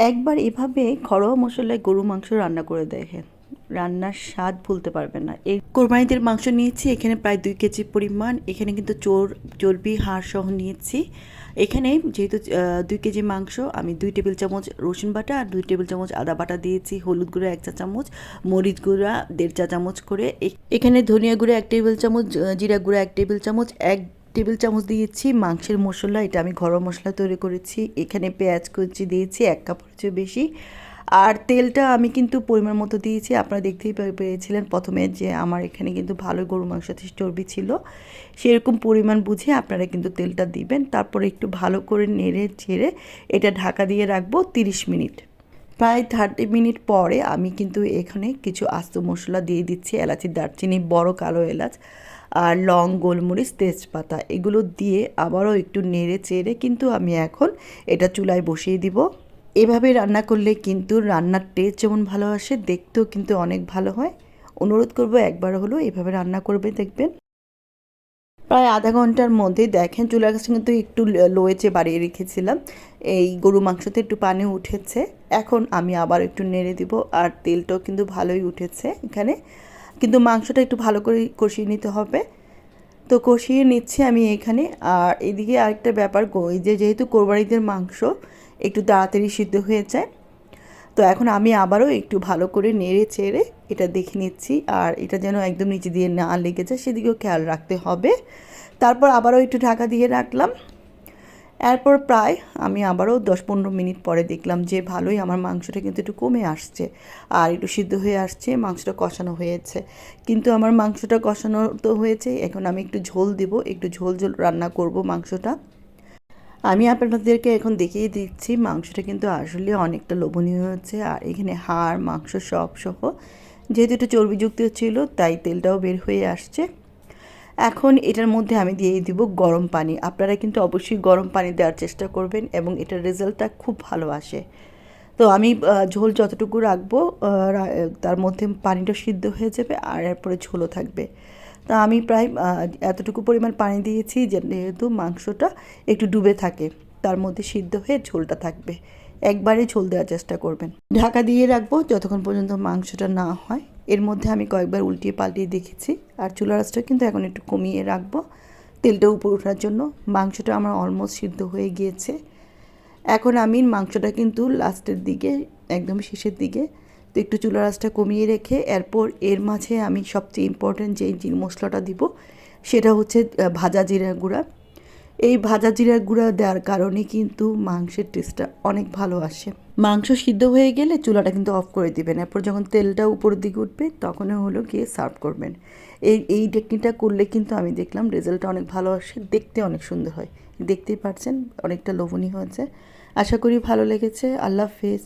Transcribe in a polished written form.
একবার এভাবে ঘরোয়া মশলায় গরু মাংস রান্না করে দেখেন, রান্নার স্বাদ ভুলতে পারবেন না। এই কোরবানিদের মাংস নিয়েছি এখানে প্রায় 2 কেজি পরিমাণ। এখানে কিন্তু চর্বি হাড় সহ নিয়েছি। এখানে যেহেতু 2 কেজি মাংস, আমি 2 টেবিল চামচ রসুন বাটা আর 2 টেবিল চামচ আদা বাটা দিয়েছি, হলুদ গুঁড়ো 1 চা চামচ, মরিচ গুঁড়া 1.5 চা চামচ করে, এখানে ধনিয়া গুঁড়ো 1 টেবিল চামচ, জিরা গুঁড়ো 1 টেবিল চামচ, 1 টেবিল চামচ দিয়েছি মাংসের মশলা। এটা আমি ঘরোয়া মশলা তৈরি করেছি। এখানে পেঁয়াজ কুচি দিয়েছি 1 কাপের চেয়ে বেশি। আর তেলটা আমি কিন্তু পরিমাণ মতো দিয়েছি। আপনারা দেখতেই পেরেছিলেন প্রথমে যে আমার এখানে কিন্তু ভালো গরু মাংসতে চর্বি ছিল। সেরকম পরিমাণ বুঝে আপনারা কিন্তু তেলটা দিবেন। তারপরে একটু ভালো করে নেড়ে চেড়ে এটা ঢাকা দিয়ে রাখবো 30 মিনিট। প্রায় 30 মিনিট পরে আমি কিন্তু এখানে কিছু আস্ত মশলা দিয়ে দিচ্ছি, এলাচি, দারচিনি, বড় কালো এলাচ আর লং, গোলমরিচ, তেজপাতা, এগুলো দিয়ে আবারও একটু নেড়ে চেড়ে কিন্তু আমি এখন এটা চুলায় বসিয়ে দিব। এভাবে রান্না করলে কিন্তু রান্নার টেস্ট যেমন ভালো আসে, দেখতেও কিন্তু অনেক ভালো হয়। অনুরোধ করব একবার হলো এভাবে রান্না করবে, দেখবেন। প্রায় আধা ঘন্টার মধ্যে দেখেন চুলার কাছে কিন্তু একটু লোয়েচে বাড়িয়ে রেখেছিলাম। এই গরু মাংসতে একটু পানি উঠেছে। এখন আমি আবার একটু নেড়ে দিব, আর তেলটাও কিন্তু ভালোই উঠেছে এখানে। কিন্তু মাংসটা একটু ভালো করে কষিয়ে নিতে হবে। তো কষিয়ে নিচ্ছি আমি এখানে। আর এদিকে আরেকটা ব্যাপার, এই যে যেহেতু কোরবানিদের মাংস একটু তাড়াতাড়ি সিদ্ধ হয়ে যায়, তো এখন আমি আবারও একটু ভালো করে নেড়ে চেড়ে এটা দেখে নিচ্ছি, আর এটা যেন একদম নিচে দিয়ে না লেগে যায় সেদিকেও খেয়াল রাখতে হবে। তারপর আবারও একটু ঢাকা দিয়ে রাখলাম। এরপর প্রায় আমি আবারও 10-15 মিনিট পরে দেখলাম যে ভালোই আমার মাংসটা কিন্তু একটু কমে আসছে আর একটু সিদ্ধ হয়ে আসছে, মাংসটা কষানো হয়েছে। কিন্তু আমার মাংসটা কষানো তো হয়েছে, এখন আমি একটু ঝোল দিব, একটু ঝোল ঝোল রান্না করব মাংসটা। আমি আপনাদেরকে এখন দেখিয়ে দিচ্ছি মাংসটা কিন্তু আসলে অনেকটা লোভনীয় হয়েছে। আর এখানে হাড় মাংস সব সহ, যেহেতু এটা চর্বিযুক্ত ছিল তাই তেলটাও বের হয়ে আসছে। এখন এটার মধ্যে আমি দিয়ে দিব গরম পানি। আপনারা কিন্তু অবশ্যই গরম পানি দেওয়ার চেষ্টা করবেন এবং এটার রেজাল্টটা খুব ভালো আসে। তো আমি ঝোল যতটুকু রাখবো তার মধ্যে পানিটা সিদ্ধ হয়ে যাবে আর এরপরে ঝোলও থাকবে। তা আমি প্রায় এতটুকু পরিমাণ পানি দিয়েছি যেহেতু মাংসটা একটু ডুবে থাকে, তার মধ্যে সিদ্ধ হয়ে ঝোলটা থাকবে। একবারে ঝোল দেওয়ার চেষ্টা করবেন। ঢাকা দিয়ে রাখবো যতক্ষণ পর্যন্ত মাংসটা না হয়। এর মধ্যে আমি কয়েকবার উল্টিয়ে পাল্টিয়ে দেখেছি। আর চুলার আঁচটা কিন্তু এখন একটু কমিয়ে রাখবো তেলটা উপর ওঠার জন্য। মাংসটা আমার অলমোস্ট সিদ্ধ হয়ে গিয়েছে। এখন আমি মাংসটা কিন্তু লাস্টের দিকে, একদম শেষের দিকে, তো একটু চুলার আঁচটা কমিয়ে রেখে এরপর এর মাঝে আমি সবচেয়ে ইম্পর্ট্যান্ট যে মশলাটা দিব সেটা হচ্ছে ভাজা জিরা গুঁড়া। এই ভাজা জিরা গুঁড়া দেওয়ার কারণে কিন্তু মাংসের টেস্টটা অনেক ভালো আসে। মাংস সিদ্ধ হয়ে গেলে চুলাটা কিন্তু অফ করে দিবেন। এরপর যখন তেলটা উপরের দিকে উঠবে তখনই হলো গিয়ে সার্ভ করবেন। এই টেকনিকটা করলে কিন্তু আমি দেখলাম রেজাল্টটা অনেক ভালো আসে, দেখতে অনেক সুন্দর হয়। দেখতেই পাচ্ছেন অনেকটা লোভনীয় হয়েছে। আশা করি ভালো লেগেছে। আল্লাহ হাফেজ।